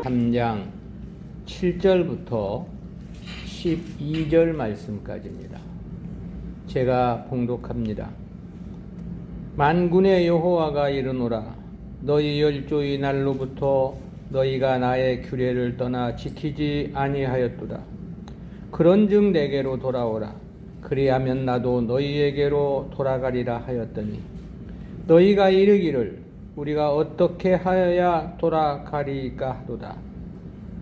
3장 7절부터 12절 말씀까지입니다. 제가 봉독합니다. 만군의 여호와가 이르노라. 너희 열조의 날로부터 너희가 나의 규례를 떠나 지키지 아니하였도다. 그런즉 내게로 돌아오라. 그리하면 나도 너희에게로 돌아가리라 하였더니 너희가 이르기를 우리가 어떻게 하여야 돌아가리까 하도다.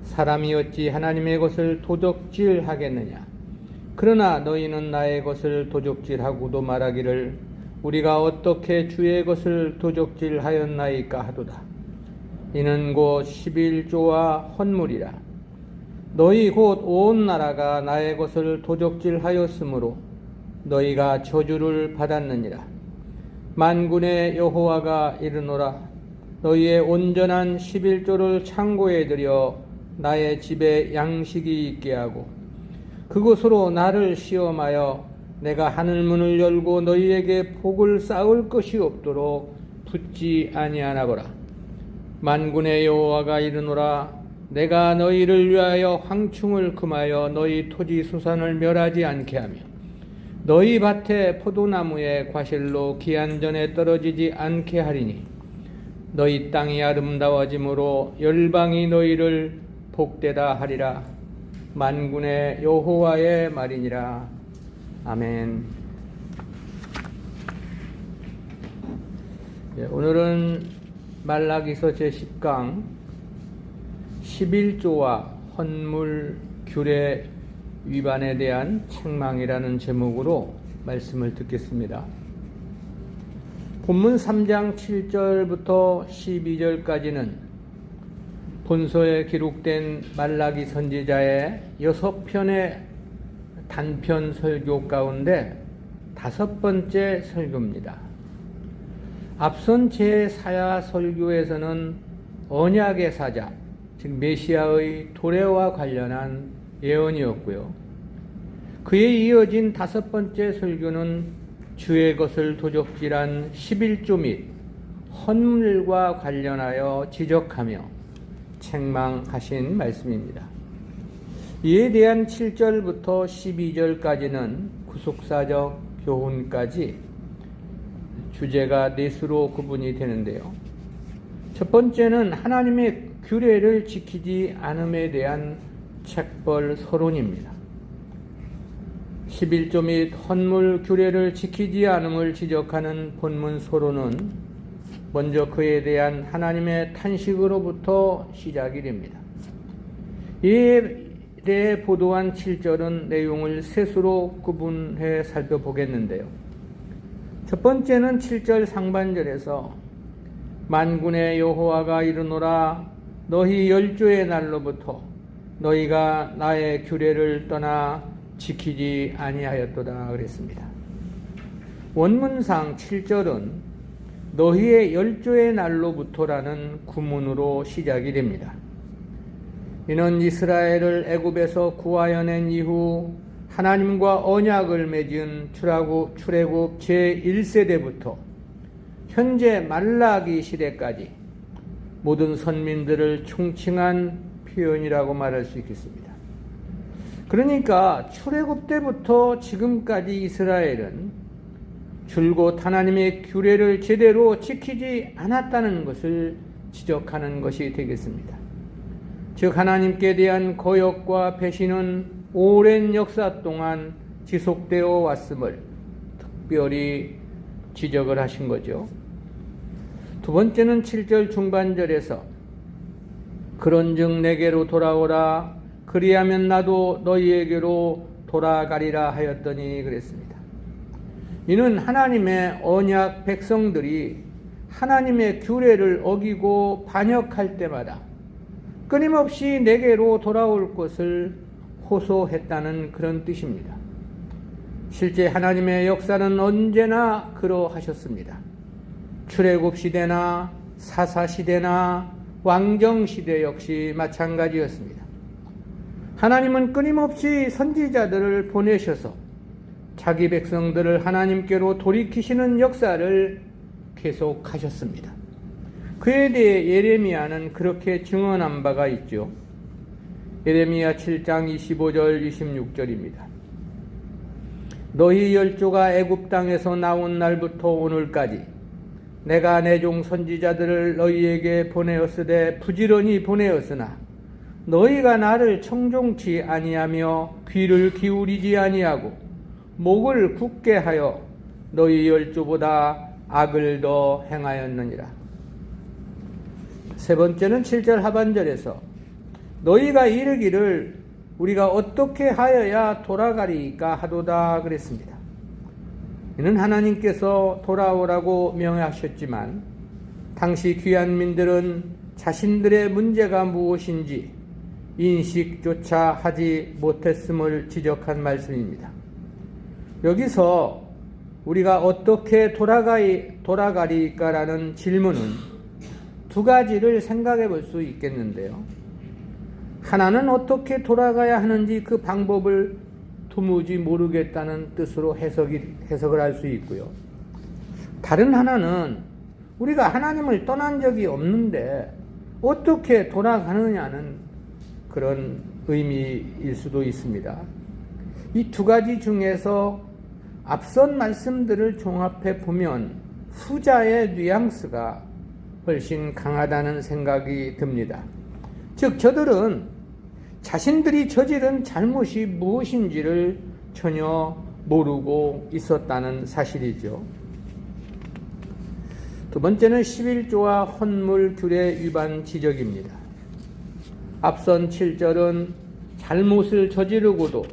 사람이 어찌 하나님의 것을 도적질하겠느냐. 그러나 너희는 나의 것을 도적질하고도 말하기를 우리가 어떻게 주의 것을 도적질하였나이까 하도다. 이는 곧 11조와 헌물이라. 너희 곧 온 나라가 나의 것을 도적질하였으므로 너희가 저주를 받았느니라. 만군의 여호와가 이르노라. 너희의 온전한 11조를 창고에 들여 나의 집에 양식이 있게 하고 그곳으로 나를 시험하여 내가 하늘문을 열고 너희에게 복을 쌓을 것이 없도록 붙지 아니하나보라. 만군의 여호와가 이르노라. 내가 너희를 위하여 황충을 금하여 너희 토지 수산을 멸하지 않게 하며 너희 밭에 포도나무에 과실로 기한전에 떨어지지 않게 하리니 너희 땅이 아름다워짐으로 열방이 너희를 복되다 하리라. 만군의 여호와의 말이니라. 아멘. 오늘은 말라기서 제10강 11조와 헌물 규례 위반에 대한 책망이라는 제목으로 말씀을 듣겠습니다. 본문 3장 7절부터 12절까지는 본서에 기록된 말라기 선지자의 6편의 단편 설교 가운데 5번째 설교입니다. 앞선 제4야 설교에서는 언약의 사자, 즉 메시아의 도래와 관련한 예언이었고요. 그에 이어진 5번째 설교는 주의 것을 도적질한 11조 및 헌물과 관련하여 지적하며 책망하신 말씀입니다. 이에 대한 7절부터 12절까지는 구속사적 교훈까지 주제가 넷으로 구분이 되는데요. 첫 번째는 하나님의 규례를 지키지 않음에 대한 책벌 서론입니다. 11조 및 헌물 규례를 지키지 않음을 지적하는 본문 서론은 먼저 그에 대한 하나님의 탄식으로부터 시작이 됩니다. 이에 대해 보도한 7절은 내용을 셋으로 구분해 살펴보겠는데요. 첫 번째는 7절 상반절에서 만군의 여호와가 이르노라. 너희 열조의 날로부터 너희가 나의 규례를 떠나 지키지 아니하였도다 그랬습니다. 원문상 7절은 너희의 열조의 날로부터라는 구문으로 시작이 됩니다. 이는 이스라엘을 애굽에서 구하여 낸 이후 하나님과 언약을 맺은 출애굽 제1세대부터 현재 말라기 시대까지 모든 선민들을 총칭한 표현이라고 말할 수 있겠습니다. 그러니까 출애굽 때부터 지금까지 이스라엘은 줄곧 하나님의 규례를 제대로 지키지 않았다는 것을 지적하는 것이 되겠습니다. 즉 하나님께 대한 거역과 배신은 오랜 역사 동안 지속되어 왔음을 특별히 지적을 하신 거죠. 두 번째는 7절 중반절에서 그런즉 내게로 돌아오라. 그리하면 나도 너희에게로 돌아가리라 하였더니 그랬습니다. 이는 하나님의 언약 백성들이 하나님의 규례를 어기고 반역할 때마다 끊임없이 내게로 돌아올 것을 호소했다는 그런 뜻입니다. 실제 하나님의 역사는 언제나 그러하셨습니다. 출애굽 시대나 사사 시대나 왕정 시대 역시 마찬가지였습니다. 하나님은 끊임없이 선지자들을 보내셔서 자기 백성들을 하나님께로 돌이키시는 역사를 계속하셨습니다. 그에 대해 예레미야는 그렇게 증언한 바가 있죠. 예레미야 7장 25절 26절입니다. 너희 열조가 애굽 땅에서 나온 날부터 오늘까지 내가 내 종 선지자들을 너희에게 보내었으되 부지런히 보내었으나 너희가 나를 청종치 아니하며 귀를 기울이지 아니하고 목을 굳게 하여 너희 열조보다 악을 더 행하였느니라. 세 번째는 7절 하반절에서 너희가 이르기를 우리가 어떻게 하여야 돌아가리까 하도다 그랬습니다. 이는 하나님께서 돌아오라고 명하셨지만 당시 귀환민들은 자신들의 문제가 무엇인지 인식조차 하지 못했음을 지적한 말씀입니다. 여기서 우리가 어떻게 돌아가리까라는 질문은 두 가지를 생각해 볼 수 있겠는데요. 하나는 어떻게 돌아가야 하는지 그 방법을 도무지 모르겠다는 뜻으로 해석을 할 수 있고요. 다른 하나는 우리가 하나님을 떠난 적이 없는데 어떻게 돌아가느냐는 그런 의미일 수도 있습니다. 이 두 가지 중에서 앞선 말씀들을 종합해 보면 후자의 뉘앙스가 훨씬 강하다는 생각이 듭니다. 즉 저들은 자신들이 저지른 잘못이 무엇인지를 전혀 모르고 있었다는 사실이죠. 두 번째는 11조와 헌물 규례 위반 지적입니다. 앞선 7절은 잘못을 저지르고도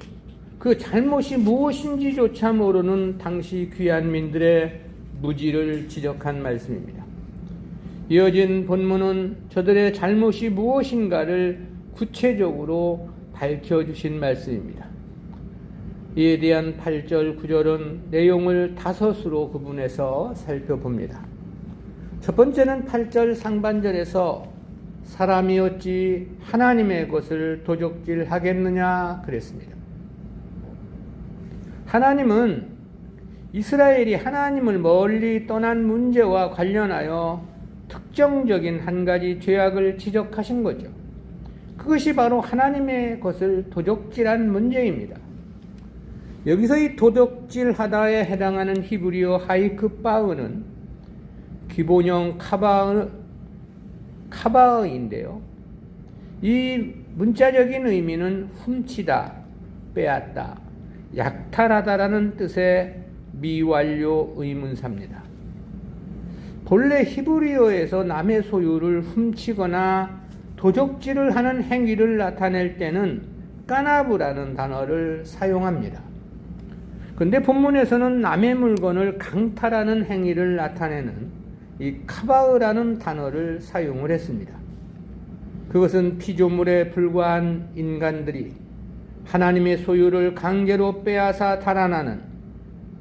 그 잘못이 무엇인지조차 모르는 당시 귀환민들의 무지를 지적한 말씀입니다. 이어진 본문은 저들의 잘못이 무엇인가를 구체적으로 밝혀주신 말씀입니다. 이에 대한 8절, 9절은 내용을 5으로 구분해서 살펴봅니다. 첫 번째는 8절 상반절에서 사람이 어찌 하나님의 것을 도적질하겠느냐 그랬습니다. 하나님은 이스라엘이 하나님을 멀리 떠난 문제와 관련하여 특정적인 한 가지 죄악을 지적하신 거죠. 그것이 바로 하나님의 것을 도적질한 문제입니다. 여기서 이 도적질하다에 해당하는 히브리어 하이크바흐는 기본형 카바흐인데요. 이 문자적인 의미는 훔치다, 빼앗다, 약탈하다라는 뜻의 미완료 의문사입니다. 본래 히브리어에서 남의 소유를 훔치거나 도적질을 하는 행위를 나타낼 때는 까나브라는 단어를 사용합니다. 그런데 본문에서는 남의 물건을 강탈하는 행위를 나타내는 이 카바흐라는 단어를 사용을 했습니다. 그것은 피조물에 불과한 인간들이 하나님의 소유를 강제로 빼앗아 달아나는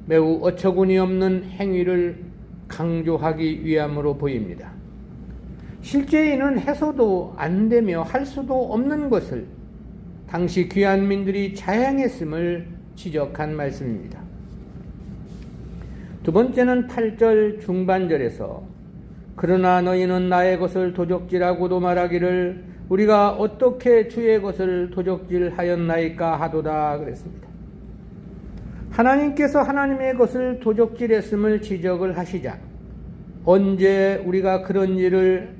매우 어처구니 없는 행위를 강조하기 위함으로 보입니다. 실제인은 해서도 안 되며 할 수도 없는 것을 당시 귀환민들이 자행했음을 지적한 말씀입니다. 두 번째는 8절 중반절에서 그러나 너희는 나의 것을 도적질하고도 말하기를 우리가 어떻게 주의 것을 도적질하였나이까 하도다 그랬습니다. 하나님께서 하나님의 것을 도적질했음을 지적을 하시자 언제 우리가 그런 일을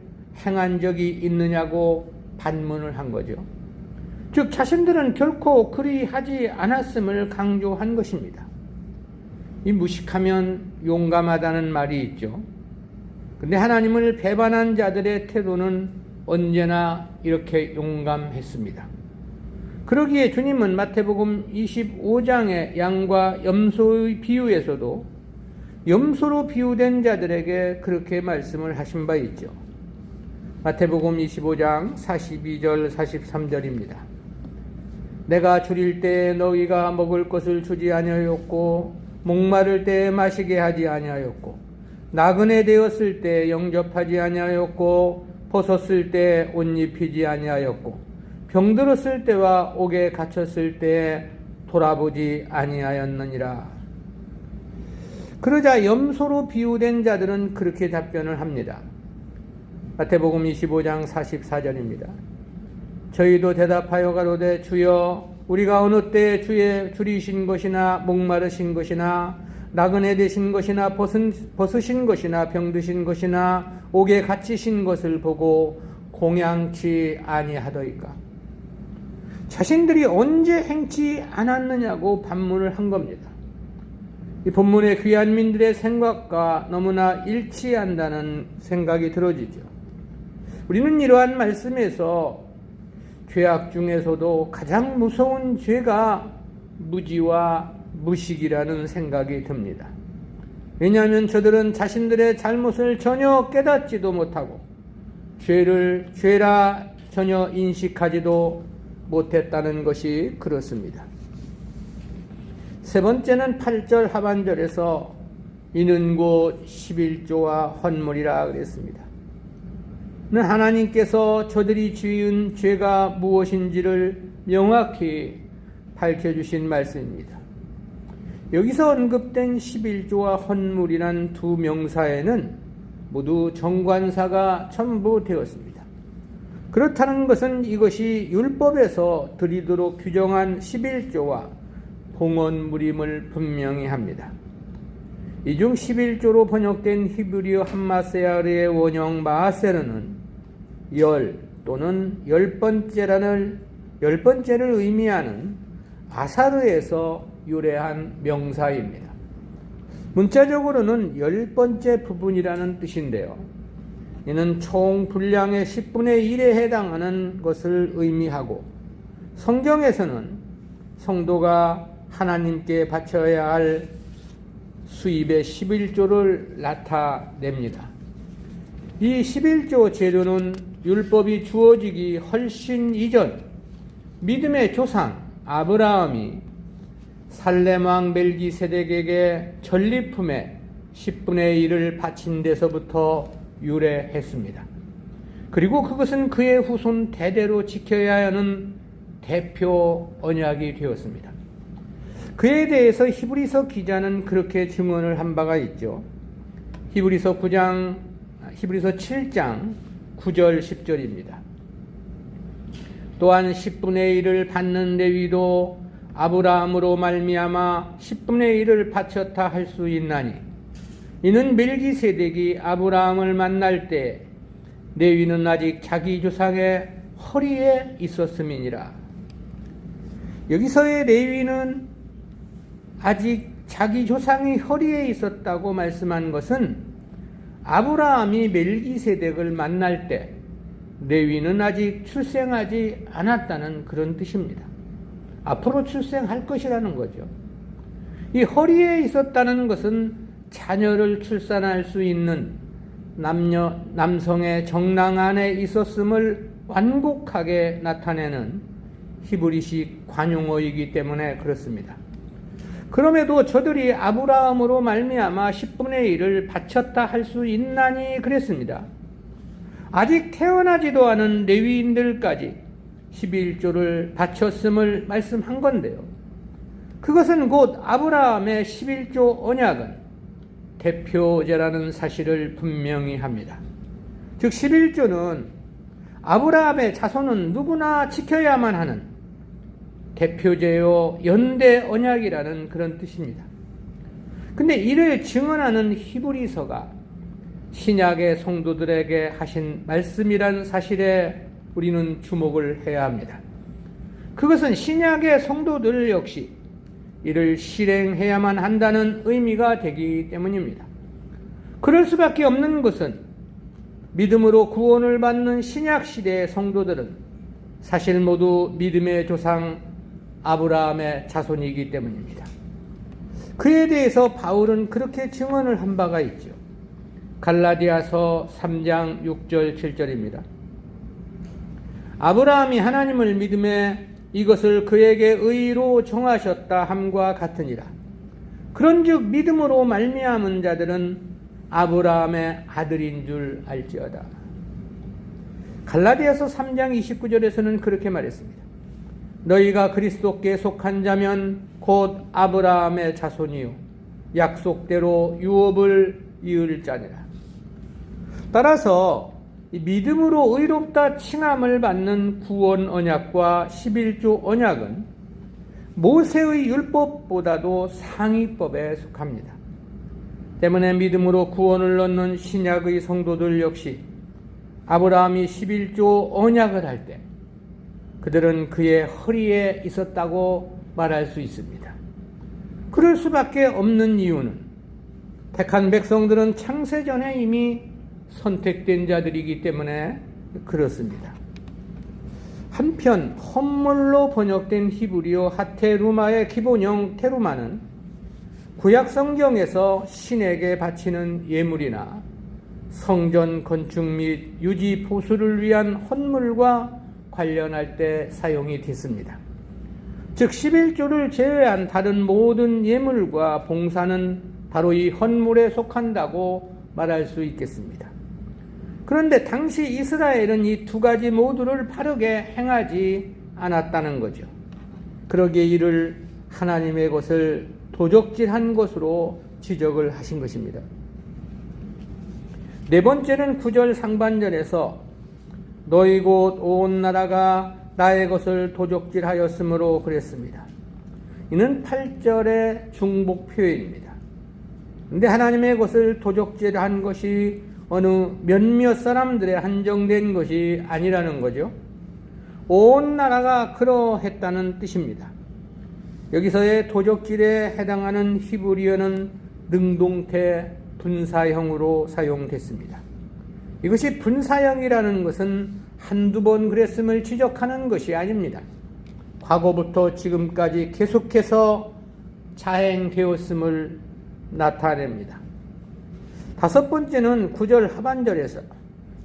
행한 적이 있느냐고 반문을 한 거죠. 즉 자신들은 결코 그리하지 않았음을 강조한 것입니다. 이 무식하면 용감하다는 말이 있죠. 그런데 하나님을 배반한 자들의 태도는 언제나 이렇게 용감했습니다. 그러기에 주님은 마태복음 25장의 양과 염소의 비유에서도 염소로 비유된 자들에게 그렇게 말씀을 하신 바 있죠. 마태복음 25장 42절 43절입니다. 내가 줄일 때에 너희가 먹을 것을 주지 아니하였고 목마를 때에 마시게 하지 아니하였고 나그네 되었을 때 영접하지 아니하였고 벗었을 때 옷 입히지 아니하였고 병들었을 때와 옥에 갇혔을 때에 돌아보지 아니하였느니라. 그러자 염소로 비유된 자들은 그렇게 답변을 합니다. 마태복음 25장 44절입니다. 저희도 대답하여 가로되 주여 우리가 어느 때에 주의 줄이신 것이나 목마르신 것이나 나그네 되신 것이나 벗으신 것이나 병드신 것이나 옥에 갇히신 것을 보고 공양치 아니하더이까. 자신들이 언제 행치 않았느냐고 반문을 한 겁니다. 이 본문의 귀한민들의 생각과 너무나 일치한다는 생각이 들어지죠. 우리는 이러한 말씀에서 죄악 중에서도 가장 무서운 죄가 무지와 무식이라는 생각이 듭니다. 왜냐하면 저들은 자신들의 잘못을 전혀 깨닫지도 못하고 죄를 죄라 전혀 인식하지도 못했다는 것이 그렇습니다. 세 번째는 8절 하반절에서 이는 곧 11조와 헌물이라 그랬습니다. 하나님께서 저들이 지은 죄가 무엇인지를 명확히 밝혀주신 말씀입니다. 여기서 언급된 11조와 헌물이란 두 명사에는 모두 정관사가 첨부되었습니다. 그렇다는 것은 이것이 율법에서 드리도록 규정한 11조와 봉헌물임을 분명히 합니다. 이 중 11조로 번역된 히브리어 함마세아르의 원형 마하세르는 열 또는 열 번째를 의미하는 아사르에서 유래한 명사입니다. 문자적으로는 열 번째 부분이라는 뜻인데요. 이는 총 분량의 10분의 1에 해당하는 것을 의미하고 성경에서는 성도가 하나님께 바쳐야 할 수입의 11조를 나타냅니다. 이 11조 재료는 율법이 주어지기 훨씬 이전 믿음의 조상 아브라함이 살렘왕 멜기세덱에게 전리품의 10분의 1을 바친 데서부터 유래했습니다. 그리고 그것은 그의 후손 대대로 지켜야 하는 대표 언약이 되었습니다. 그에 대해서 히브리서 기자는 그렇게 증언을 한 바가 있죠. 히브리서 7장 9절 10절입니다. 또한 10분의 1을 받는 레위도 아브라함으로 말미암아 10분의 1을 바쳤다 할 수 있나니 이는 멜기세덱이 아브라함을 만날 때 레위는 아직 자기 조상의 허리에 있었음이니라. 여기서의 레위는 아직 자기 조상이 허리에 있었다고 말씀한 것은 아브라함이 멜기세덱을 만날 때 레위는 아직 출생하지 않았다는 그런 뜻입니다. 앞으로 출생할 것이라는 거죠. 이 허리에 있었다는 것은 자녀를 출산할 수 있는 남성의 정랑 안에 있었음을 완곡하게 나타내는 히브리식 관용어이기 때문에 그렇습니다. 그럼에도 저들이 아브라함으로 말미암아 10분의 1을 바쳤다 할 수 있나니 그랬습니다. 아직 태어나지도 않은 레위인들까지 11조를 바쳤음을 말씀한 건데요. 그것은 곧 아브라함의 11조 언약은 대표제라는 사실을 분명히 합니다. 즉 11조는 아브라함의 자손은 누구나 지켜야만 하는 대표제요 연대 언약이라는 그런 뜻입니다. 근데 이를 증언하는 히브리서가 신약의 성도들에게 하신 말씀이란 사실에 우리는 주목을 해야 합니다. 그것은 신약의 성도들 역시 이를 실행해야만 한다는 의미가 되기 때문입니다. 그럴 수밖에 없는 것은 믿음으로 구원을 받는 신약 시대의 성도들은 사실 모두 믿음의 조상 아브라함의 자손이기 때문입니다. 그에 대해서 바울은 그렇게 증언을 한 바가 있죠. 갈라디아서 3장 6절 7절입니다. 아브라함이 하나님을 믿음에 이것을 그에게 의로 정하셨다 함과 같으니라. 그런즉 믿음으로 말미암은 자들은 아브라함의 아들인 줄 알지어다. 갈라디아서 3장 29절에서는 그렇게 말했습니다. 너희가 그리스도께 속한 자면 곧 아브라함의 자손이요 약속대로 유업을 이을 자니라. 따라서 믿음으로 의롭다 칭함을 받는 구원 언약과 11조 언약은 모세의 율법보다도 상위법에 속합니다. 때문에 믿음으로 구원을 얻는 신약의 성도들 역시 아브라함이 11조 언약을 할 때 그들은 그의 허리에 있었다고 말할 수 있습니다. 그럴 수밖에 없는 이유는 택한 백성들은 창세전에 이미 선택된 자들이기 때문에 그렇습니다. 한편 헌물로 번역된 히브리어 하테루마의 기본형 테루마는 구약 성경에서 신에게 바치는 예물이나 성전 건축 및 유지 보수를 위한 헌물과 관련할 때 사용이 됐습니다. 즉 11조를 제외한 다른 모든 예물과 봉사는 바로 이 헌물에 속한다고 말할 수 있겠습니다. 그런데 당시 이스라엘은 이 두 가지 모두를 바르게 행하지 않았다는 거죠. 그러기에 이를 하나님의 것을 도적질한 것으로 지적을 하신 것입니다. 네 번째는 9절 상반절에서 너희 곧 온 나라가 나의 것을 도적질하였으므로 그랬습니다. 이는 8절의 중복 표현입니다. 그런데 하나님의 것을 도적질한 것이 어느 몇몇 사람들의 한정된 것이 아니라는 거죠. 온 나라가 그러했다는 뜻입니다. 여기서의 도적질에 해당하는 히브리어는 능동태 분사형으로 사용됐습니다. 이것이 분사형이라는 것은 한두 번 그랬음을 지적하는 것이 아닙니다. 과거부터 지금까지 계속해서 자행되었음을 나타냅니다. 다섯 번째는 9절 하반절에서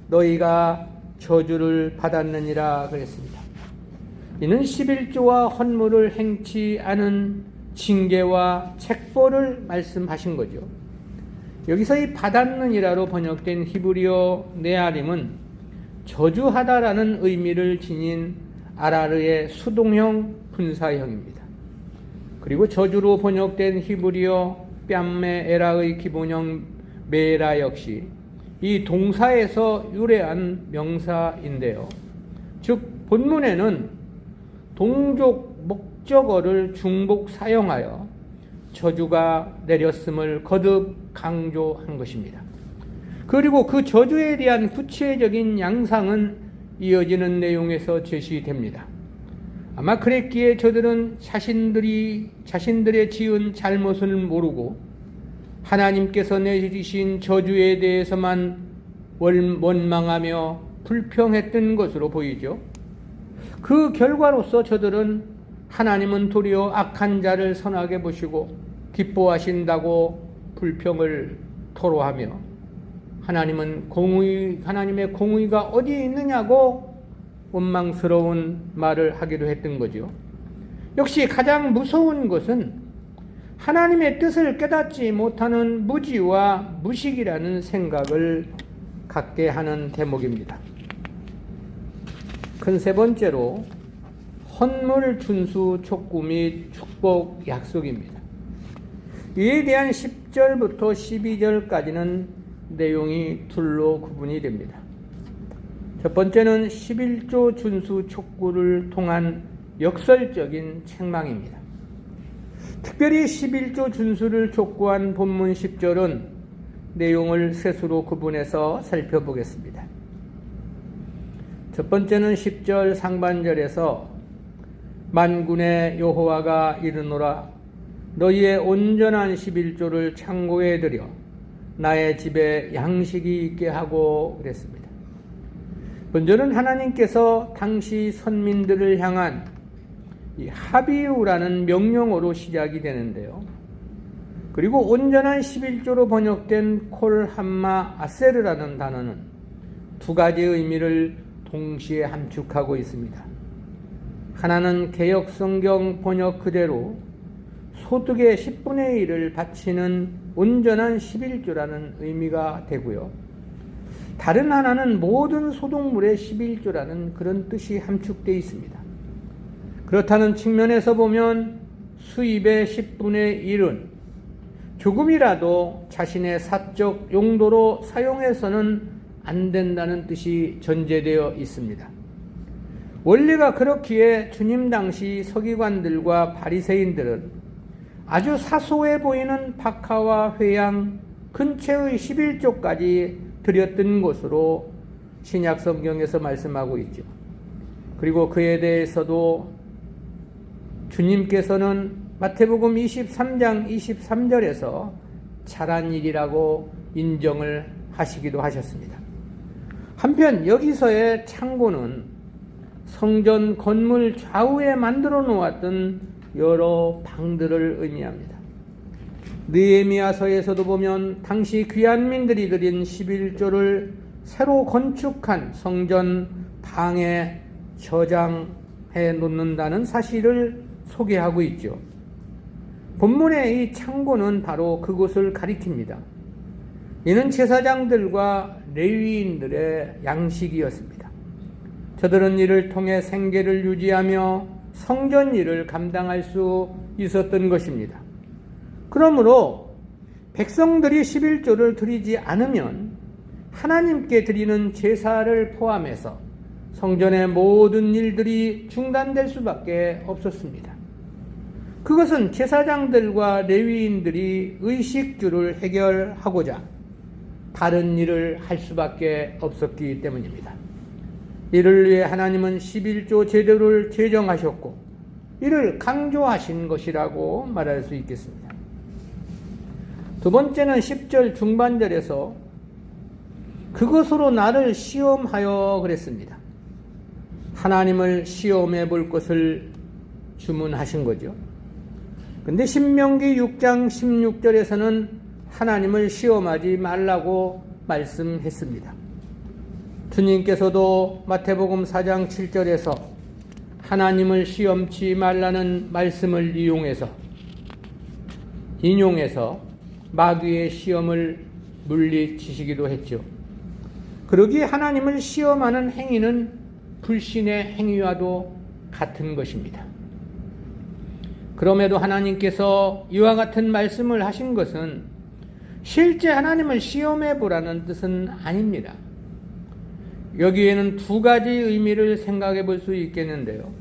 너희가 저주를 받았느니라 그랬습니다. 이는 11조와 헌물을 행치 않은 징계와 책벌을 말씀하신 거죠. 여기서 이 받았느니라로 번역된 히브리어 네아림은 저주하다라는 의미를 지닌 아라르의 수동형 분사형입니다. 그리고 저주로 번역된 히브리어 뺨메 에라의 기본형 메라 역시 이 동사에서 유래한 명사인데요. 즉 본문에는 동족 목적어를 중복 사용하여 저주가 내렸음을 거듭 강조한 것입니다. 그리고 그 저주에 대한 구체적인 양상은 이어지는 내용에서 제시됩니다. 아마 그랬기에 저들은 자신들의 지은 잘못을 모르고 하나님께서 내리신 저주에 대해서만 원망하며 불평했던 것으로 보이죠. 그 결과로서 저들은 하나님은 도리어 악한 자를 선하게 보시고 기뻐하신다고 불평을 토로하며 하나님의 공의가 어디에 있느냐고 원망스러운 말을 하기도 했던 거죠. 역시 가장 무서운 것은 하나님의 뜻을 깨닫지 못하는 무지와 무식이라는 생각을 갖게 하는 대목입니다. 큰 세 번째로 헌물 준수 촉구 및 축복 약속입니다. 이에 대한 10절부터 12절까지는 내용이 둘로 구분이 됩니다. 첫 번째는 11조 준수 촉구를 통한 역설적인 책망입니다. 특별히 11조 준수를 촉구한 본문 10절은 내용을 셋으로 구분해서 살펴보겠습니다. 첫 번째는 10절 상반절에서 만군의 여호와가 이르노라 너희의 온전한 11조를 창고에 들여 나의 집에 양식이 있게 하고 그랬습니다. 먼저는 하나님께서 당시 선민들을 향한 이 하비우라는 명령어로 시작이 되는데요. 그리고 온전한 11조로 번역된 콜함마 아세르라는 단어는 두 가지 의미를 동시에 함축하고 있습니다. 하나는 개역성경 번역 그대로 소득의 10분의 1을 바치는 온전한 11조라는 의미가 되고요. 다른 하나는 모든 소득물의 11조라는 그런 뜻이 함축되어 있습니다. 그렇다는 측면에서 보면 수입의 10분의 1은 조금이라도 자신의 사적 용도로 사용해서는 안 된다는 뜻이 전제되어 있습니다. 원리가 그렇기에 주님 당시 서기관들과 바리새인들은 아주 사소해 보이는 박하와 회양 근처의 11조까지 드렸던 것으로 신약 성경에서 말씀하고 있죠. 그리고 그에 대해서도 주님께서는 마태복음 23장 23절에서 잘한 일이라고 인정을 하시기도 하셨습니다. 한편 여기서의 창고는 성전 건물 좌우에 만들어 놓았던 여러 방들을 의미합니다. 느헤미야서에서도 보면 당시 귀한민들이 드린 11조를 새로 건축한 성전 방에 저장해 놓는다는 사실을 소개하고 있죠. 본문의 이 창고는 바로 그곳을 가리킵니다. 이는 제사장들과 레위인들의 양식이었습니다. 저들은 이를 통해 생계를 유지하며 성전 일을 감당할 수 있었던 것입니다. 그러므로 백성들이 11조를 드리지 않으면 하나님께 드리는 제사를 포함해서 성전의 모든 일들이 중단될 수밖에 없었습니다. 그것은 제사장들과 레위인들이 의식주를 해결하고자 다른 일을 할 수밖에 없었기 때문입니다. 이를 위해 하나님은 11조 제도를 제정하셨고 이를 강조하신 것이라고 말할 수 있겠습니다. 두 번째는 10절 중반절에서 그것으로 나를 시험하여 그랬습니다. 하나님을 시험해 볼 것을 주문하신 거죠. 근데 신명기 6장 16절에서는 하나님을 시험하지 말라고 말씀했습니다. 주님께서도 마태복음 4장 7절에서 하나님을 시험치 말라는 말씀을 인용해서 마귀의 시험을 물리치시기도 했죠. 그러기에 하나님을 시험하는 행위는 불신의 행위와도 같은 것입니다. 그럼에도 하나님께서 이와 같은 말씀을 하신 것은 실제 하나님을 시험해 보라는 뜻은 아닙니다. 여기에는 두 가지 의미를 생각해 볼 수 있겠는데요.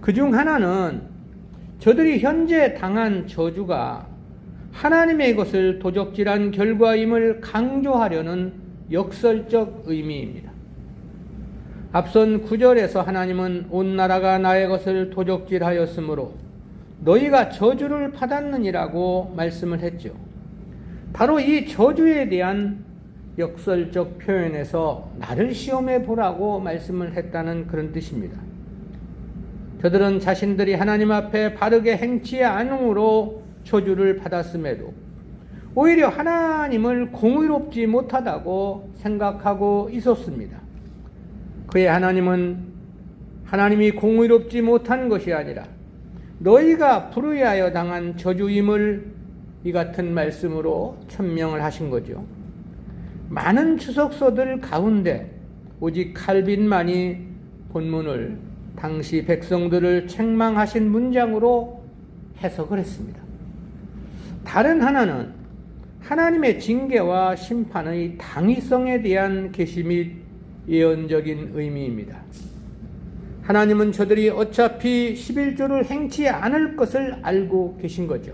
그중 하나는 저들이 현재 당한 저주가 하나님의 것을 도적질한 결과임을 강조하려는 역설적 의미입니다. 앞선 9절에서 하나님은 온 나라가 나의 것을 도적질하였으므로 너희가 저주를 받았느니라고 말씀을 했죠. 바로 이 저주에 대한 역설적 표현에서 나를 시험해 보라고 말씀을 했다는 그런 뜻입니다. 저들은 자신들이 하나님 앞에 바르게 행치 않음으로 저주를 받았음에도 오히려 하나님을 공의롭지 못하다고 생각하고 있었습니다. 그의 하나님은 하나님이 공의롭지 못한 것이 아니라 너희가 불의하여 당한 저주임을 이 같은 말씀으로 천명을 하신 거죠. 많은 추석서들 가운데 오직 칼빈만이 본문을 당시 백성들을 책망하신 문장으로 해석을 했습니다. 다른 하나는 하나님의 징계와 심판의 당위성에 대한 계시 및 예언적인 의미입니다. 하나님은 저들이 어차피 11조를 행치 않을 것을 알고 계신 거죠.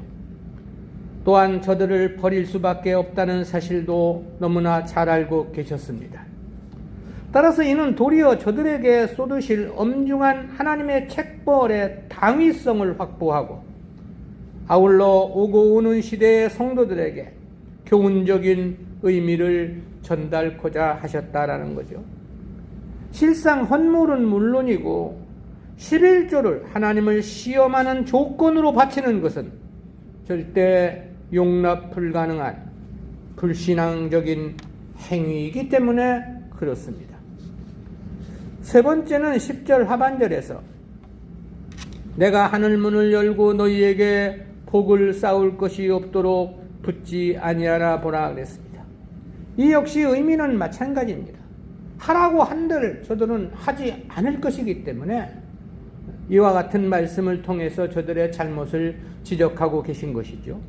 또한 저들을 버릴 수밖에 없다는 사실도 너무나 잘 알고 계셨습니다. 따라서 이는 도리어 저들에게 쏟으실 엄중한 하나님의 책벌의 당위성을 확보하고 아울러 오고 오는 시대의 성도들에게 교훈적인 의미를 전달코자 하셨다라는 거죠. 실상 헌물은 물론이고 11조를 하나님을 시험하는 조건으로 바치는 것은 절대 용납 불가능한 불신앙적인 행위이기 때문에 그렇습니다. 세 번째는 10절 하반절에서 내가 하늘문을 열고 너희에게 복을 쌓을 것이 없도록 붙지 아니하라 보라 그랬습니다. 이 역시 의미는 마찬가지입니다. 하라고 한들 저들은 하지 않을 것이기 때문에 이와 같은 말씀을 통해서 저들의 잘못을 지적하고 계신 것이죠.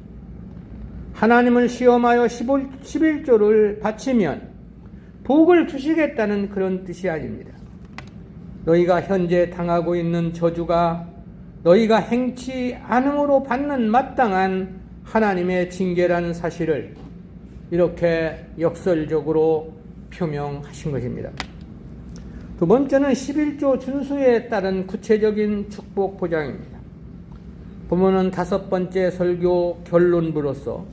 하나님을 시험하여 11조를 바치면 복을 주시겠다는 그런 뜻이 아닙니다. 너희가 현재 당하고 있는 저주가 너희가 행치 않음으로 받는 마땅한 하나님의 징계라는 사실을 이렇게 역설적으로 표명하신 것입니다. 두 번째는 11조 준수에 따른 구체적인 축복 보장입니다. 본문은 다섯 번째 설교 결론부로서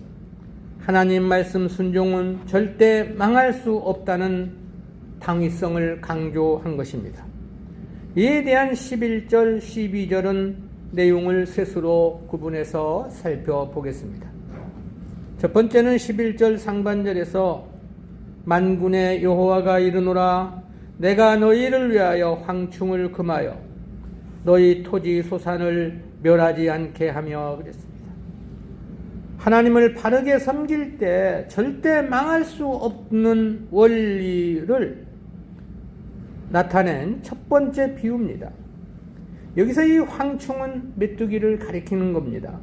하나님 말씀 순종은 절대 망할 수 없다는 당위성을 강조한 것입니다. 이에 대한 11절, 12절은 내용을 셋으로 구분해서 살펴보겠습니다. 첫 번째는 11절 상반절에서 만군의 여호와가 이르노라 내가 너희를 위하여 황충을 금하여 너희 토지 소산을 멸하지 않게 하며 그랬습니다. 하나님을 바르게 섬길 때 절대 망할 수 없는 원리를 나타낸 첫 번째 비유입니다. 여기서 이 황충은 메뚜기를 가리키는 겁니다.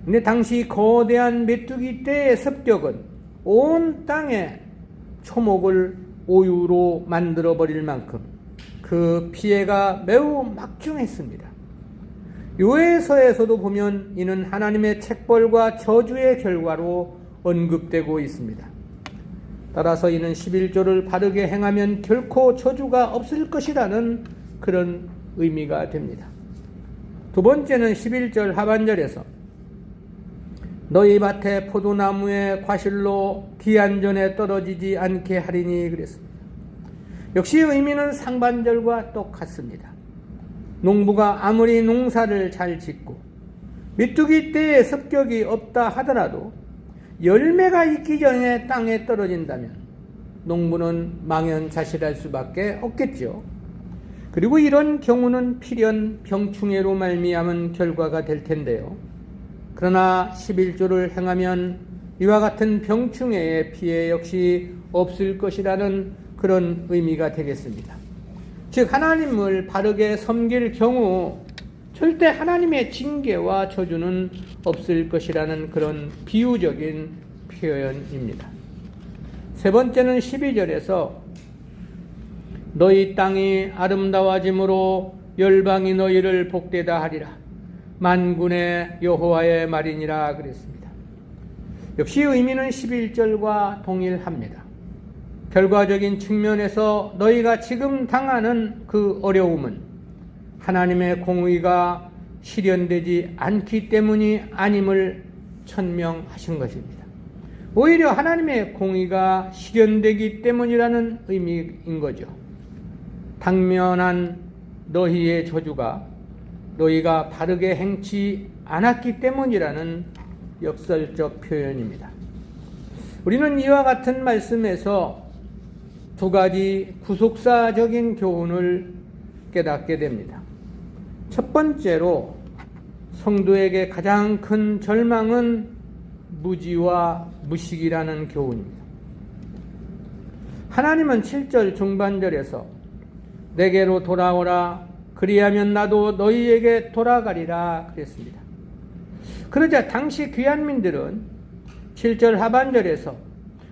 근데 당시 거대한 메뚜기 떼의 습격은 온 땅에 초목을 오유로 만들어 버릴 만큼 그 피해가 매우 막중했습니다. 요해서에서도 보면 이는 하나님의 책벌과 저주의 결과로 언급되고 있습니다. 따라서 이는 11조를 바르게 행하면 결코 저주가 없을 것이라는 그런 의미가 됩니다. 두 번째는 11절 하반절에서 너희 밭에 포도나무의 과실로 기한전에 떨어지지 않게 하리니 그랬습니다. 역시 의미는 상반절과 똑같습니다. 농부가 아무리 농사를 잘 짓고 메뚜기 떼에 습격이 없다 하더라도 열매가 있기 전에 땅에 떨어진다면 농부는 망연자실할 수밖에 없겠죠. 그리고 이런 경우는 필연 병충해로 말미암은 결과가 될 텐데요. 그러나 11조를 행하면 이와 같은 병충해의 피해 역시 없을 것이라는 그런 의미가 되겠습니다. 즉 하나님을 바르게 섬길 경우 절대 하나님의 징계와 저주는 없을 것이라는 그런 비유적인 표현입니다. 세 번째는 12절에서 너희 땅이 아름다워짐으로 열방이 너희를 복되다 하리라 만군의 여호와의 말이니라 그랬습니다. 역시 의미는 11절과 동일합니다. 결과적인 측면에서 너희가 지금 당하는 그 어려움은 하나님의 공의가 실현되지 않기 때문이 아님을 천명하신 것입니다. 오히려 하나님의 공의가 실현되기 때문이라는 의미인 거죠. 당면한 너희의 저주가 너희가 바르게 행치 않았기 때문이라는 역설적 표현입니다. 우리는 이와 같은 말씀에서 두 가지 구속사적인 교훈을 깨닫게 됩니다. 첫 번째로 성도에게 가장 큰 절망은 무지와 무식이라는 교훈입니다. 하나님은 7절 중반절에서 내게로 돌아오라 그리하면 나도 너희에게 돌아가리라 그랬습니다. 그러자 당시 귀한민들은 7절 하반절에서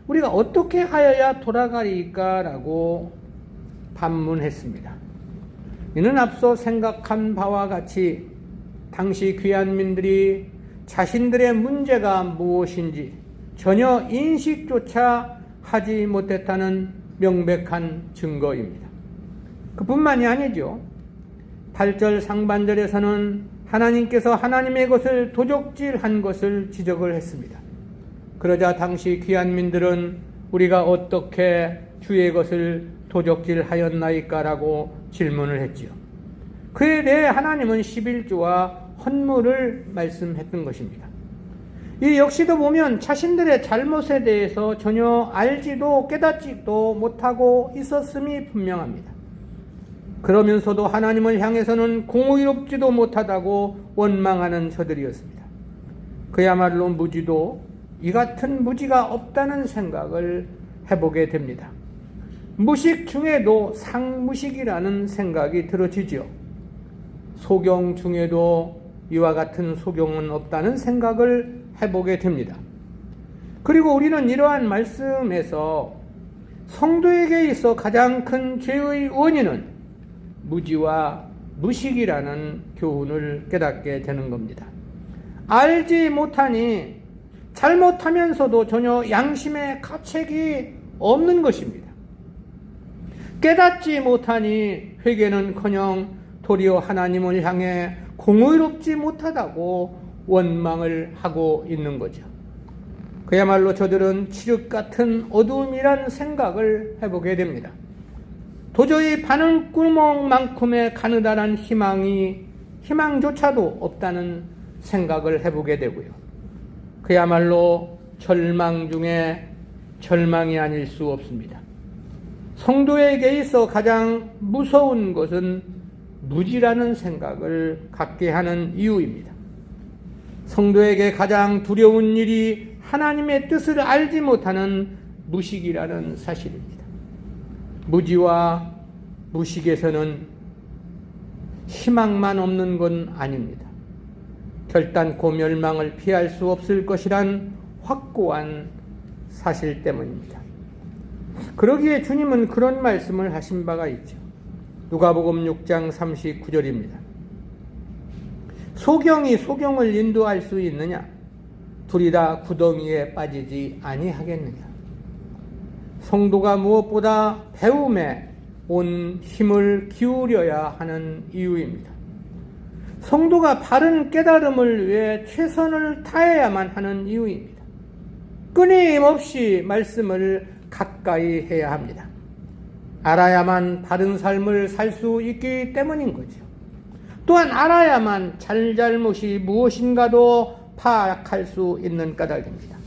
우리가 어떻게 하여야 돌아가리까 라고 반문했습니다. 이는 앞서 생각한 바와 같이 당시 귀한민들이 자신들의 문제가 무엇인지 전혀 인식조차 하지 못했다는 명백한 증거입니다. 그뿐만이 아니죠. 8절 상반절에서는 하나님께서 하나님의 것을 도적질한 것을 지적을 했습니다. 그러자 당시 귀한민들은 우리가 어떻게 주의 것을 도적질하였나이까라고 질문을 했지요. 그에 대해 하나님은 11조와 헌물을 말씀했던 것입니다. 이 역시도 보면 자신들의 잘못에 대해서 전혀 알지도 깨닫지도 못하고 있었음이 분명합니다. 그러면서도 하나님을 향해서는 공의롭지도 못하다고 원망하는 저들이었습니다. 그야말로 무지도 이 같은 무지가 없다는 생각을 해보게 됩니다. 무식 중에도 상무식이라는 생각이 들어지죠. 소경 중에도 이와 같은 소경은 없다는 생각을 해보게 됩니다. 그리고 우리는 이러한 말씀에서 성도에게 있어 가장 큰 죄의 원인은 무지와 무식이라는 교훈을 깨닫게 되는 겁니다. 알지 못하니 잘못하면서도 전혀 양심의 가책이 없는 것입니다. 깨닫지 못하니 회개는커녕 도리어 하나님을 향해 공의롭지 못하다고 원망을 하고 있는 거죠. 그야말로 저들은 칠흑 같은 어두움이란 생각을 해보게 됩니다. 도저히 바늘구멍만큼의 가느다란 희망조차도 없다는 생각을 해보게 되고요. 그야말로 절망 중에 절망이 아닐 수 없습니다. 성도에게 있어 가장 무서운 것은 무지라는 생각을 갖게 하는 이유입니다. 성도에게 가장 두려운 일이 하나님의 뜻을 알지 못하는 무식이라는 사실입니다. 무지와 무식에서는 희망만 없는 건 아닙니다. 결단코 멸망을 피할 수 없을 것이란 확고한 사실 때문입니다. 그러기에 주님은 그런 말씀을 하신 바가 있죠. 누가복음 6장 39절입니다. 소경이 소경을 인도할 수 있느냐? 둘이 다 구덩이에 빠지지 아니하겠느냐? 성도가 무엇보다 배움에 온 힘을 기울여야 하는 이유입니다. 성도가 바른 깨달음을 위해 최선을 다해야만 하는 이유입니다. 끊임없이 말씀을 가까이 해야 합니다. 알아야만 바른 삶을 살 수 있기 때문인 거죠. 또한 알아야만 잘잘못이 무엇인가도 파악할 수 있는 까닭입니다.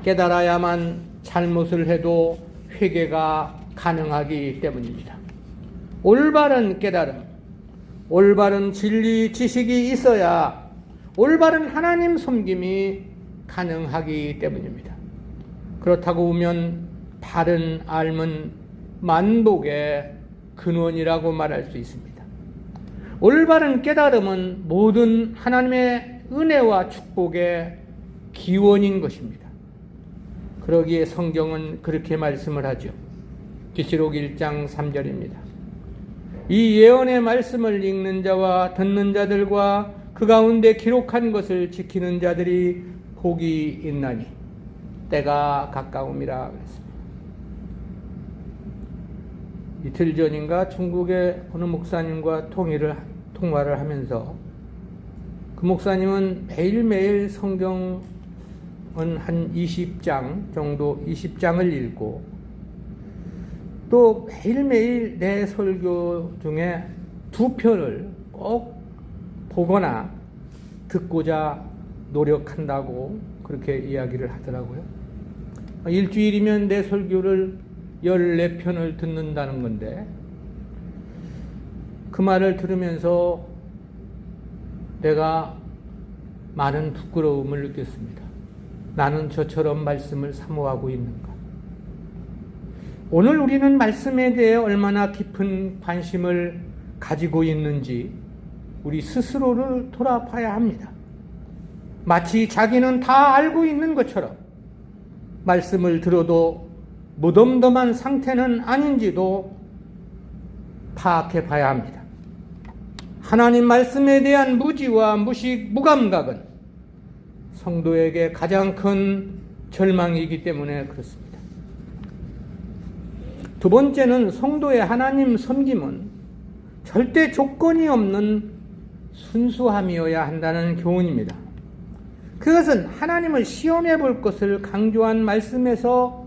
깨달아야만 잘못을 해도 회개가 가능하기 때문입니다. 올바른 깨달음, 올바른 진리 지식이 있어야 올바른 하나님 섬김이 가능하기 때문입니다. 그렇다고 보면 바른 알은 만복의 근원이라고 말할 수 있습니다. 올바른 깨달음은 모든 하나님의 은혜와 축복의 기원인 것입니다. 그러기에 성경은 그렇게 말씀을 하죠. 계시록 1장 3절입니다. 이 예언의 말씀을 읽는 자와 듣는 자들과 그 가운데 기록한 것을 지키는 자들이 복이 있나니 때가 가까움이라 그랬습니다. 이틀 전인가 중국의 어느 목사님과 통화를 하면서 그 목사님은 매일매일 성경은 한 20장 정도 20장을 읽고 또 매일매일 내 설교 중에 2편을 꼭 보거나 듣고자 노력한다고 그렇게 이야기를 하더라고요. 일주일이면 내 설교를 14편을 듣는다는 건데 그 말을 들으면서 내가 많은 부끄러움을 느꼈습니다. 나는 저처럼 말씀을 사모하고 있는가? 오늘 우리는 말씀에 대해 얼마나 깊은 관심을 가지고 있는지 우리 스스로를 돌아봐야 합니다. 마치 자기는 다 알고 있는 것처럼 말씀을 들어도 무덤덤한 상태는 아닌지도 파악해 봐야 합니다. 하나님 말씀에 대한 무지와 무식, 무감각은 성도에게 가장 큰 절망이기 때문에 그렇습니다. 두 번째는 성도의 하나님 섬김은 절대 조건이 없는 순수함이어야 한다는 교훈입니다. 그것은 하나님을 시험해 볼 것을 강조한 말씀에서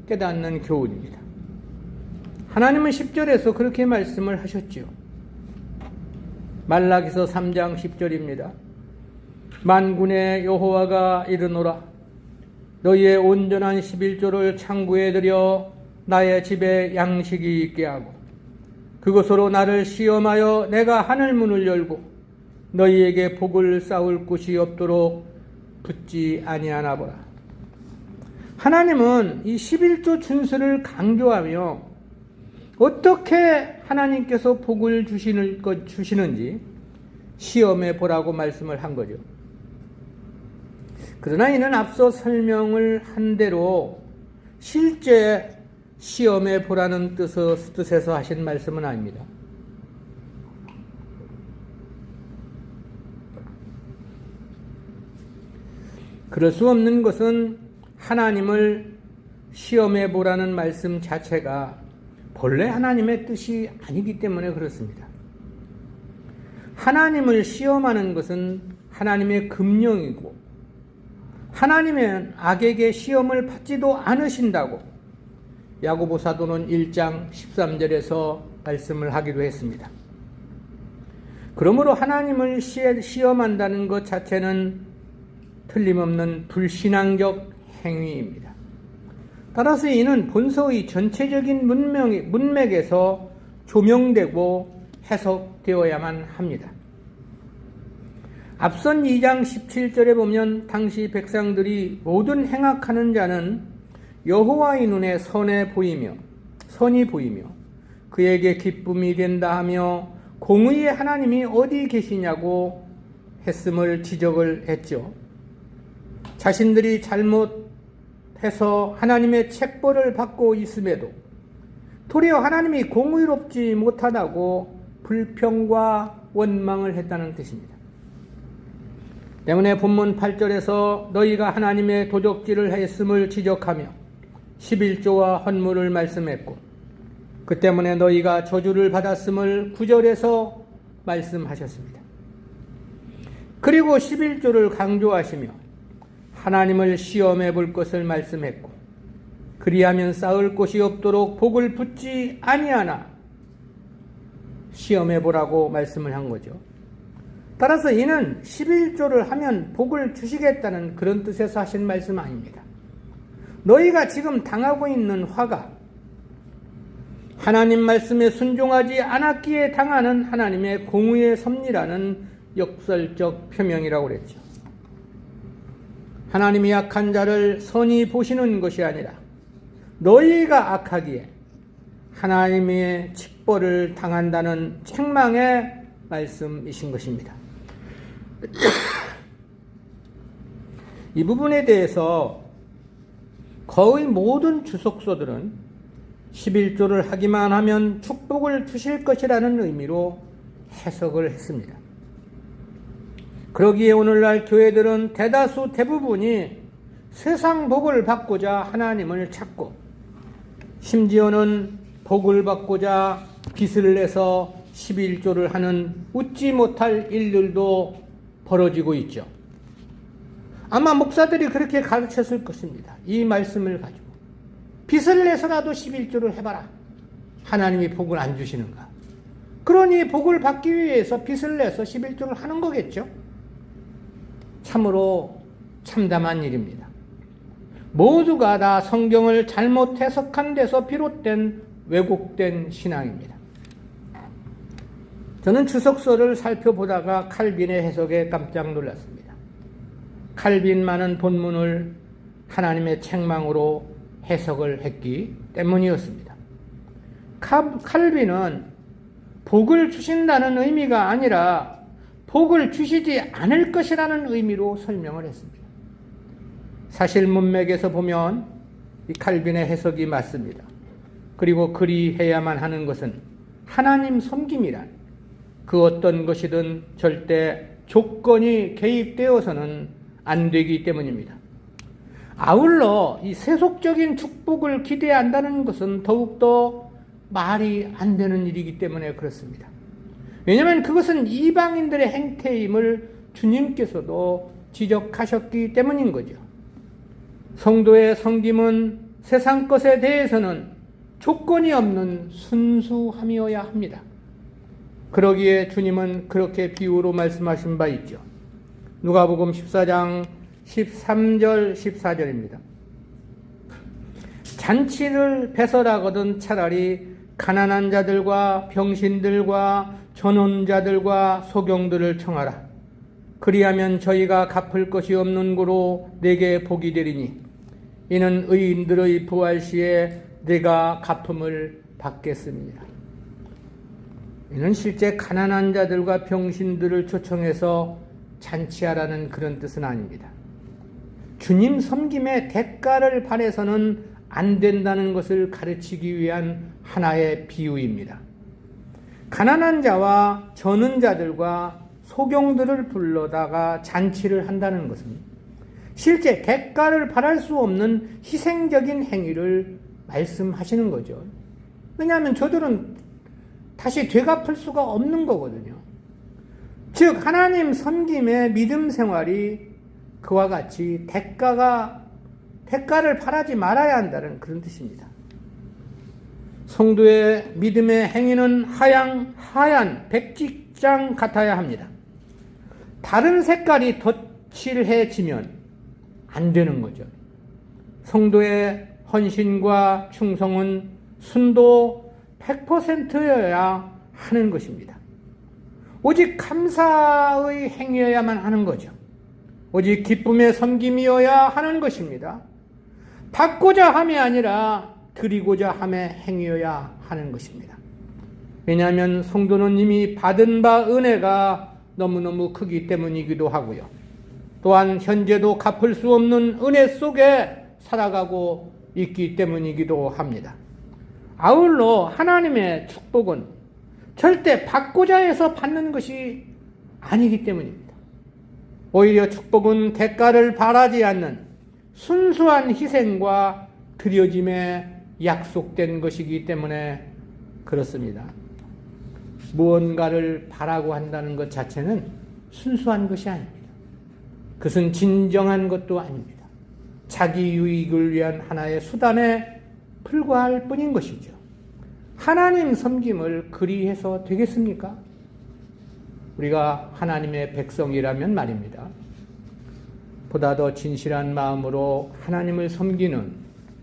깨닫는 교훈입니다. 하나님은 10절에서 그렇게 말씀을 하셨지요. 말라기서 3장 10절입니다. 만군의 여호와가 이르노라 너희의 온전한 11조를 창고에 들여 나의 집에 양식이 있게 하고 그것으로 나를 시험하여 내가 하늘문을 열고 너희에게 복을 쌓을 곳이 없도록 붙지 아니하나 보라. 하나님은 이 11조 준수를 강조하며 어떻게 하나님께서 복을 주시는지 시험해 보라고 말씀을 한 거죠. 그러나 이는 앞서 설명을 한 대로 실제 시험해 보라는 뜻에서 하신 말씀은 아닙니다. 그럴 수 없는 것은 하나님을 시험해 보라는 말씀 자체가 본래 하나님의 뜻이 아니기 때문에 그렇습니다. 하나님을 시험하는 것은 하나님의 금령이고 하나님은 악에게 시험을 받지도 않으신다고 야고보 사도는 1장 13절에서 말씀을 하기도 했습니다. 그러므로 하나님을 시험한다는 것 자체는 틀림없는 불신앙적 행위입니다. 따라서 이는 본서의 전체적인 문맥에서 조명되고 해석되어야만 합니다. 앞선 2장 17절에 보면 당시 백성들이 모든 행악하는 자는 여호와의 눈에 선이 보이며 그에게 기쁨이 된다 하며 공의의 하나님이 어디 계시냐고 했음을 지적을 했죠. 자신들이 잘못해서 하나님의 책벌을 받고 있음에도 도리어 하나님이 공의롭지 못하다고 불평과 원망을 했다는 뜻입니다. 때문에 본문 8절에서 너희가 하나님의 도적질을 했음을 지적하며 11조와 헌물을 말씀했고 그 때문에 너희가 저주를 받았음을 9절에서 말씀하셨습니다. 그리고 11조를 강조하시며 하나님을 시험해 볼 것을 말씀했고 그리하면 쌓을 곳이 없도록 복을 붙지 아니하나 시험해 보라고 말씀을 한 거죠. 따라서 이는 11조를 하면 복을 주시겠다는 그런 뜻에서 하신 말씀 아닙니다. 너희가 지금 당하고 있는 화가 하나님 말씀에 순종하지 않았기에 당하는 하나님의 공의의 섭리라는 역설적 표명이라고 그랬죠. 하나님이 악한 자를 선히 보시는 것이 아니라 너희가 악하기에 하나님의 칙벌을 당한다는 책망의 말씀이신 것입니다. 이 부분에 대해서 거의 모든 주석서들은 11조를 하기만 하면 축복을 주실 것이라는 의미로 해석을 했습니다. 그러기에 오늘날 교회들은 대부분이 세상 복을 받고자 하나님을 찾고 심지어는 복을 받고자 빚을 내서 11조를 하는 웃지 못할 일들도 벌어지고 있죠. 아마 목사들이 그렇게 가르쳤을 것입니다. 이 말씀을 가지고 빚을 내서라도 11조를 해봐라. 하나님이 복을 안 주시는가. 그러니 복을 받기 위해서 빚을 내서 11조를 하는 거겠죠. 참으로 참담한 일입니다. 모두가 다 성경을 잘못 해석한 데서 비롯된 왜곡된 신앙입니다. 저는 주석서를 살펴보다가 칼빈의 해석에 깜짝 놀랐습니다. 칼빈만은 본문을 하나님의 책망으로 해석을 했기 때문이었습니다. 칼빈은 복을 주신다는 의미가 아니라 복을 주시지 않을 것이라는 의미로 설명을 했습니다. 사실 문맥에서 보면 이 칼빈의 해석이 맞습니다. 그리고 그리해야만 하는 것은 하나님 섬김이란 그 어떤 것이든 절대 조건이 개입되어서는 안 되기 때문입니다. 아울러 이 세속적인 축복을 기대한다는 것은 더욱더 말이 안 되는 일이기 때문에 그렇습니다. 왜냐하면 그것은 이방인들의 행태임을 주님께서도 지적하셨기 때문인 거죠. 성도의 섬김은 세상 것에 대해서는 조건이 없는 순수함이어야 합니다. 그러기에 주님은 그렇게 비유로 말씀하신 바 있죠. 누가복음 14장 13절 14절입니다. 잔치를 배설하거든 차라리 가난한 자들과 병신들과 전혼자들과 소경들을 청하라. 그리하면 저희가 갚을 것이 없는 고로 내게 복이 되리니 이는 의인들의 부활 시에 내가 갚음을 받겠습니다. 이는 실제 가난한 자들과 병신들을 초청해서 잔치하라는 그런 뜻은 아닙니다. 주님 섬김의 대가를 바래서는 안 된다는 것을 가르치기 위한 하나의 비유입니다. 가난한 자와 저는 자들과 소경들을 불러다가 잔치를 한다는 것은 실제 대가를 바랄 수 없는 희생적인 행위를 말씀하시는 거죠. 왜냐하면 저들은 다시 되갚을 수가 없는 거거든요. 즉 하나님 섬김의 믿음 생활이 그와 같이 대가를 바라지 말아야 한다는 그런 뜻입니다. 성도의 믿음의 행위는 하얀 백직장 같아야 합니다. 다른 색깔이 덧칠해지면 안 되는 거죠. 성도의 헌신과 충성은 순도 100%여야 하는 것입니다. 오직 감사의 행위여야만 하는 거죠. 오직 기쁨의 섬김이어야 하는 것입니다. 받고자 함이 아니라 드리고자 함의 행위여야 하는 것입니다. 왜냐하면 성도는 이미 받은 바 은혜가 너무너무 크기 때문이기도 하고요. 또한 현재도 갚을 수 없는 은혜 속에 살아가고 있기 때문이기도 합니다. 아울러 하나님의 축복은 절대 받고자 해서 받는 것이 아니기 때문입니다. 오히려 축복은 대가를 바라지 않는 순수한 희생과 드려짐에 약속된 것이기 때문에 그렇습니다. 무언가를 바라고 한다는 것 자체는 순수한 것이 아닙니다. 그것은 진정한 것도 아닙니다. 자기 유익을 위한 하나의 수단에 불과할 뿐인 것이죠. 하나님 섬김을 그리해서 되겠습니까? 우리가 하나님의 백성이라면 말입니다. 보다 더 진실한 마음으로 하나님을 섬기는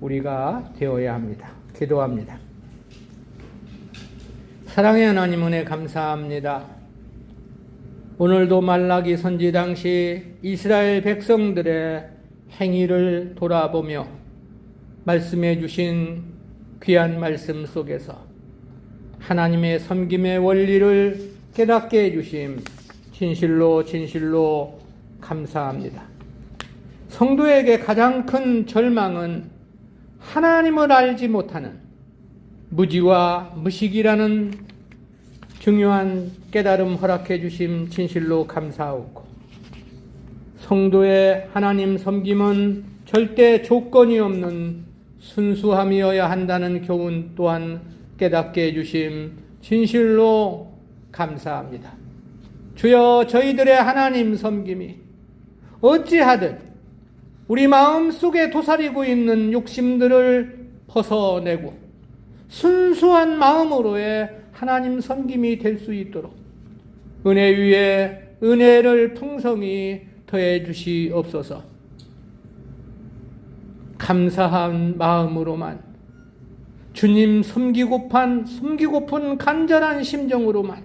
우리가 되어야 합니다. 기도합니다. 사랑의 하나님 은혜 감사합니다. 오늘도 말라기 선지 당시 이스라엘 백성들의 행위를 돌아보며 말씀해 주신 귀한 말씀 속에서 하나님의 섬김의 원리를 깨닫게 해주심 진실로 감사합니다. 성도에게 가장 큰 절망은 하나님을 알지 못하는 무지와 무식이라는 중요한 깨달음 허락해 주심 진실로 감사하고, 성도의 하나님 섬김은 절대 조건이 없는 순수함이어야 한다는 교훈 또한 깨닫게 해주심 진실로 감사합니다. 주여, 저희들의 하나님 섬김이 어찌하든 우리 마음 속에 도사리고 있는 욕심들을 벗어내고 순수한 마음으로의 하나님 섬김이 될 수 있도록 은혜 위에 은혜를 풍성히 더해 주시옵소서. 감사한 마음으로만, 주님 섬기고픈 간절한 심정으로만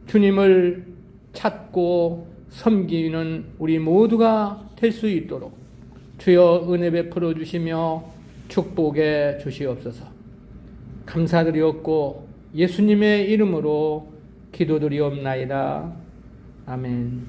주님을 찾고 섬기는 우리 모두가 될 수 있도록 주여 은혜 베풀어 주시며 축복해 주시옵소서. 감사드리옵고 예수님의 이름으로 기도드리옵나이다. 아멘.